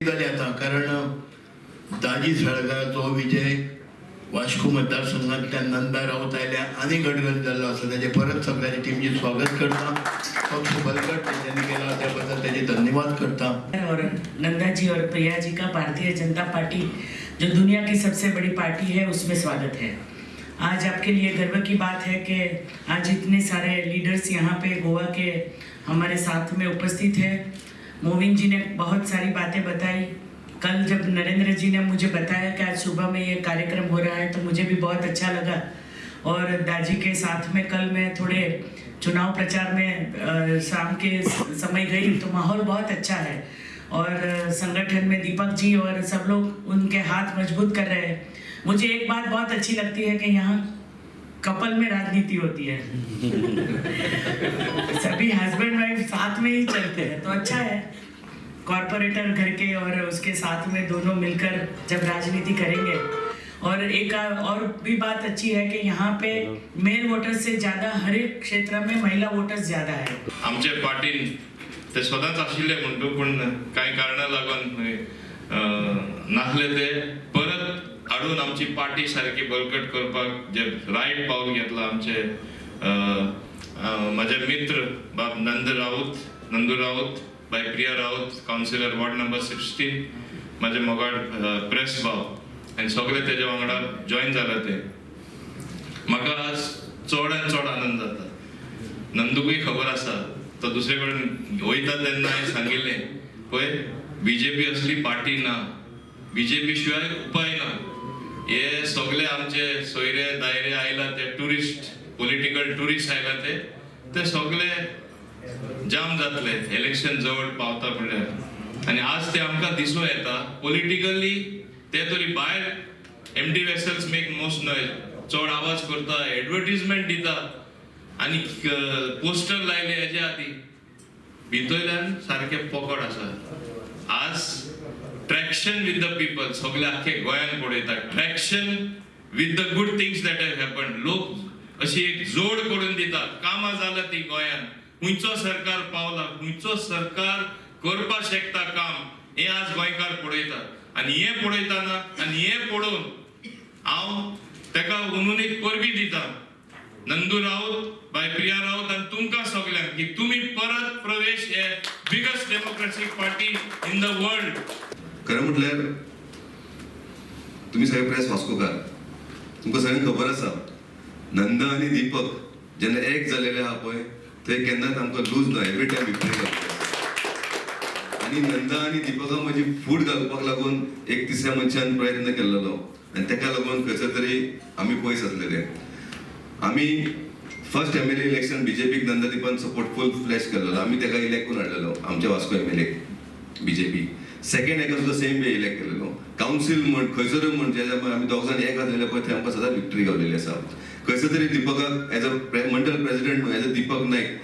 झाले आता, कारण दाजी सळगाराचो विजय वास्को मतदारसंघातल्या नंदा राऊत आयल्या आनी गडगड जाल्लो आसा. तेजे परत सगळ्यांनी टीमचे स्वागत करता. पक्ष बलकट त्यांनी केला त्याबद्दल त्याचे धन्यवाद करता. और नंदा जी और प्रिया जी का भारतीय जनता पार्टी जो दुनिया की सबसे बड़ी पार्टी है उसमें स्वागत है. आज आपके लिए गर्व की बात है कि आज इतने सारे लीडर्स यहाँ पे गोवा के हमारे साथ में उपस्थित है. मोविन जी ने बहुत सारी बातें बताई. कल जब नरेंद्र जी ने मुझे बताया कि आज सुबह में ये कार्यक्रम हो रहा है तो मुझे भी बहुत अच्छा लगा. और दाजी के साथ में कल मैं थोड़े चुनाव प्रचार में शाम के समय गई तो माहौल बहुत अच्छा है. और संगठन में दीपक जी और सब लोग उनके हाथ मजबूत कर रहे हैं. मुझे एक बात बहुत अच्छी लगती है कि यहाँ कपल में राजनीति होती है. सभी हस्बैंड वाइफ साथ में ही चलते हैं तो अच्छा है. कॉरपोरेटर घर के और उसके साथ में दोनों मिलकर जब राजनीति करेंगे. और एक और भी बात अच्छी है कि यहाँ पे मेल वोटर्स से ज़्यादा हर एक क्षेत्र में महिला वोटर्स ज़्यादा है. आमचे पार्टीन ते स्वतःच आशिल्ले म्हणतो पण काही कारणां लागून नासले ते परत हाडून आमची पार्टी सारकी बळकट करपाक जे रायट पावल घेतला आमचे माझे मित्र बाब नंदू राऊत बाय Priya Raut councillor ward number 16 माझे मोगाड प्रेस भाव आनी सगळे तेजे वांगडा जॉईन जाला ते म्हाका चडान चड आनंद जाता. नंदूकूय खबर आसा तो दुसरे कडेन वयता तेन्ना हांवें सांगिल्लें पळय बीजेपी असली पार्टी ना, बीजेपी शिवाय उपाय ना. हे सगळे आमचे सोयरे दायरे आयला ते टुरिस्ट पॉलिटिकल टुरिस्ट आयला ते सगळे जाम जातले इलेक्शन जवळ पावता फुडल्यार. आनी आज ते आमकां दिसूं येता पॉलिटिकली ते तरी भायर empty vessels make most noise चड आवाज करता, एडवर्टिजमेंट दिता आनी पोस्टर लायले हेजे आदी भितरल्यान सारखे पकड आसा. आज ट्रॅक्शन विथ द पीपल सगळे आख्खे गोंयान पळयता. Traction with the good things that have happened. लोक अशी एक जोड करून दितात. कामां जालां ती गोंयान, खंयचो सरकार पावला, खंयचो सरकार करपा शकता काम, हे आज गोंयकार पळयतात. आनी हे पळयतना आनी हे पळोवन हांव तेका म्हणून एक परबी दिता नंदू राऊत बाय प्रिया राऊत आनी तुमकां सगळ्यांक की तुमी परत प्रवेश हे biggest democratic party in the world. खरें म्हटल्यार तुमी सगळे प्रेस वास्कोकार, तुमकां सगळ्यांक खबर आसा नंदा आनी दीपक जेन्ना एक जालेले आहा पळय थंय केन्नाच आमकां लूज ना. एवरी टायम विक्टरी जाता. आनी नंदा आनी दीपकाक म्हजी फूट घालपाक लागून एक तिसऱ्या मनशान प्रयत्न केल्लो आनी तेका लागून खंयसर तरी आमी पयस आसलेले. आमी फर्स्ट MLA इलेक्शन बीजेपीक नंदा दीपान सपोर्ट फूल फ्लॅश केल्लो. आमी तेका इलेक्ट करून हाडलेलो आमच्या वास्को MLA बीजेपी. सेकंड हेका सुद्दां सेम वे इलेक्ट केलेलो. कावन्सील म्हण खंयसरूय म्हण जेन्ना आमी दोग जाण एक आसलेले पळय थंय आमकां सदांच विक्टरी गावलेली आसा. खंयसर तरी दीपकाक एज अ मंडल प्रेसिडेंट न्हू, एज अ दीपक नायक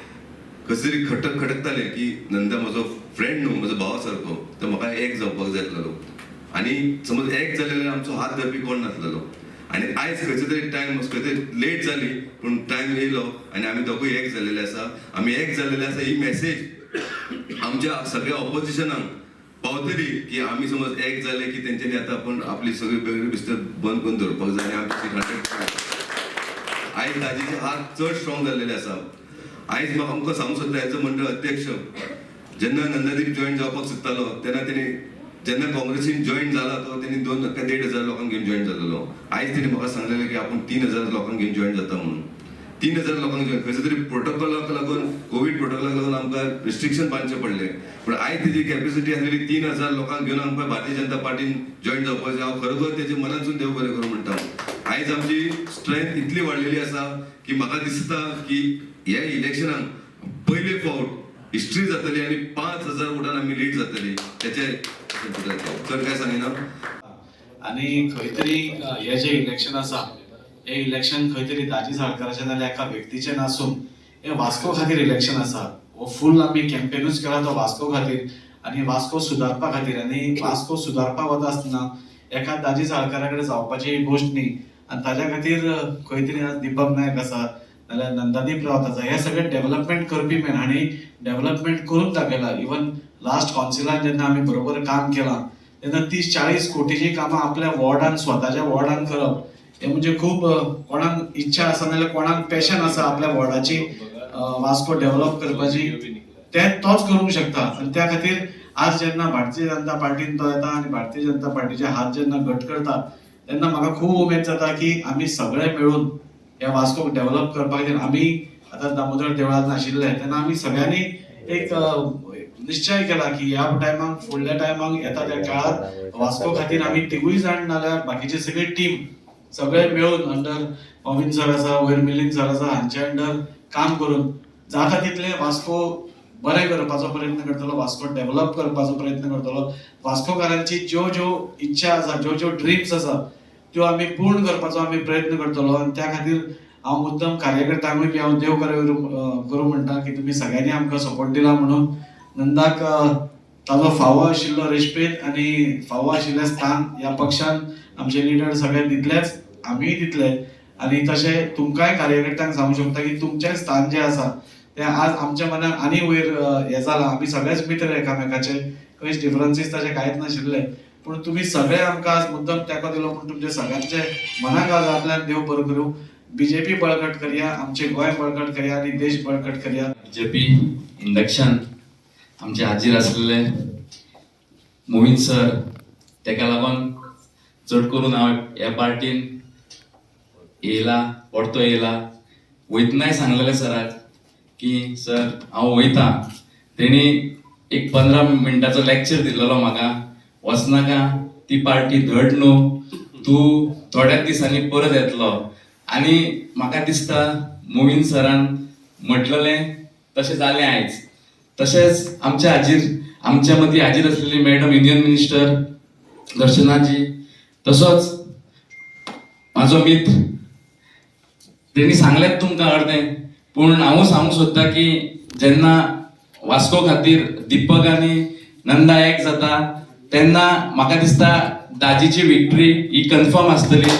खंयसर तरी खटकताले की नंदा म्हजो फ्रेंड न्हू, म्हजो भावा सारको, तर म्हाका एक जावपाक जाय आसलेलो. आनी समज एक जालेले आमचो हात धरपी कोण नासलेलो. आनी आयज खंयचो तरी टायम खंय तरी लेट जाली पूण टायम येयलो आनी आमी दोगूय एक जालेले आसा. आमी एक जालेले आसा ही मेसेज आमच्या सगळ्या ऑपोजिशनाक पावतली की आमी समज एक जाले की तेंच्यांनी आतां आपण आपली सगळी वेगळी बिस्तर बंद करून धरपाक जाय आनी आमची आयज दाजीचे हात चड स्ट्रॉंग जाल्लेले आसा. आयज म्हाका आमकां सांगूंक सोदता एज अ मंडळ अध्यक्ष जेन्ना नंदादीप जॉईन जावपाक सोदतालो तेन्ना तेणी जेन्ना काँग्रेसीन जॉईन जाला तो तेणी 2,000-1,500 लोकांक घेवन जॉईन जालेलो. आयज तेणी म्हाका सांगलेलें की आपूण 3,000 लोकांक घेवन जॉईन जाता म्हणून. 3,000 लोकांक जॉईन खंयसर तरी प्रोटोकॉलाक लागून कोवीड प्रोटोकॉलाक लागून आमकां रिस्ट्रिक्शन बांदचें पडलें. पूण आयज तेजी कॅपेसिटी आसलेली 3,000 लोकांक घेवन आमकां भारतीय जनता पार्टीन जॉईन जावपाचें. हांव खरोखर तेजे मनांतसून देव बरें करूं म्हणटा. आयज आमची स्ट्रेंथ इतली वाडलेली आसा की म्हाका दिसता की ह्या इलेक्शनाक पयले फावट हिस्ट्री जातली आनी 5,000 वोटान आमी लीड जातली. तेचे तर काय सांगिना. आनी खंय तरी हे जे इलेक्शन आसा हे इलेक्शन खंय तरी दाजी साळकाराचें नाल्यार एका व्यक्तीचें नासून हे वास्को खातीर इलेक्शन आसा. हो फूल आमी कॅम्पेनूच केला तो वास्को खातीर आनी वास्को सुदारपा खातीर. आनी वास्को सुदारपाक वता आसतना एका दाजी साळकारा कडेन जावपाची गोश्ट न्ही. आनी ताज्या खातीर खंय तरी आज दीपक नायक आसा नाल्यार नंदादीप रावत आसा हे सगळे डेव्हलपमेंट करपी मॅन. हांणी डेव्हलपमेंट करून दाखयला. इवन लास्ट कॉन्सिलान जेन्ना आमी बरोबर काम केलां तेन्ना 30-40 कोटीची कामां आपल्या वॉर्डान स्वताच्या वॉर्डान करप हे म्हणजे खूब कोणाक इच्छा आसा नाजाल्यार कोणाक पॅशन आसा आपल्या वॉर्डाची वास्को डेव्हलप करपाची ते तोच करूंक शकता आनी त्या खातीर आज जेन्ना भारतीय जनता पार्टीन तो येता आनी भारतीय जनता पार्टीचे हात जेन्ना घट करता तेन्ना म्हाका खूब उमेद जाता की आमी सगळे मेळून ह्या वास्कोक डेव्हलप करपा खातीर आमी आतां दामोदर देवळांत आशिल्ले तेन्ना आमी सगळ्यांनी एक निश्चय केला की ह्या टायमाक फुडल्या टायमाक येता त्या काळात वास्को खातीर आमी तिगूय जाण नाल्यार बाकीची सगळी टीम सगळे मेळून अंडर मोविन सर आसा वयर मिलिंद सर आसा हांचे अंडर काम करून जाता तितले वास्को बरें करपाचो प्रयत्न करतलो वास्को डेव्हलप करपाचो प्रयत्न करतलो वास्कोकारांची ज्यो ज्यो इच्छा आसा ज्यो ज्यो ड्रीम्स आसा त्यो आमी पूर्ण करपाचो आमी प्रयत्न करतलो आनी त्या खातीर हांव मुद्दम कार्यकर्त्यांकूय बी हांव देव करूं म्हणटा की तुमी सगळ्यांनी आमकां सपोर्ट दिला म्हणून नंदाक ताजो फावो आशिल्लो रेस्पेद आनी फावो आशिल्लें स्थान ह्या पक्षान आमचे लिडर सगळे दितलेच आमीय दितले आनी तशें तुमकांय कार्यकर्त्यांक सांगूं शकता की तुमचें स्थान जें आसा तें आज आमच्या मनान आनी वयर हें जालां आमी सगळेच मित्र एकामेकाचे खंयच डिफरन्सीस तशें कांयच नाशिल्ले पूण तुमी सगळे आमकां आज मुद्दम तेंको दिलो म्हणून तुमचे सगळ्यांचे मनाक आज आपल्यान देव बरो करूं बीजेपी बळकट करया आमचे गोंय बळकट करया आनी देश बळकट करया बीजेपी इंडक्शन आमचे हाजीर आसलेले मोविन सर तेका लागून चड करून हांव ह्या पार्टीन येयला परतो येयला वयतनाय सांगलेले सराक की सर हांव वयता तेणी एक 15 मिनटाचो लेक्चर दिल्लो म्हाका वचनाका ती पार्टी धड न्हू तूं थोड्याच दिसांनी परत येतलो आनी म्हाका दिसता मोविन सरान म्हटलेलें तशें जालें आयज तशेंच आमच्या मदीं हाजीर आसलेली मॅडम युनियन मिनिस्टर दर्शनाजी तसोच म्हाजो मित्र तेणी सांगलेंच तुमकां अर्दें पूण हांव सांगूंक सोदता की जेन्ना वास्को खातीर दिपक आनी नंदा एक जाता तेन्ना म्हाका दिसता दाजीची विक्ट्री ही कन्फर्म आसतली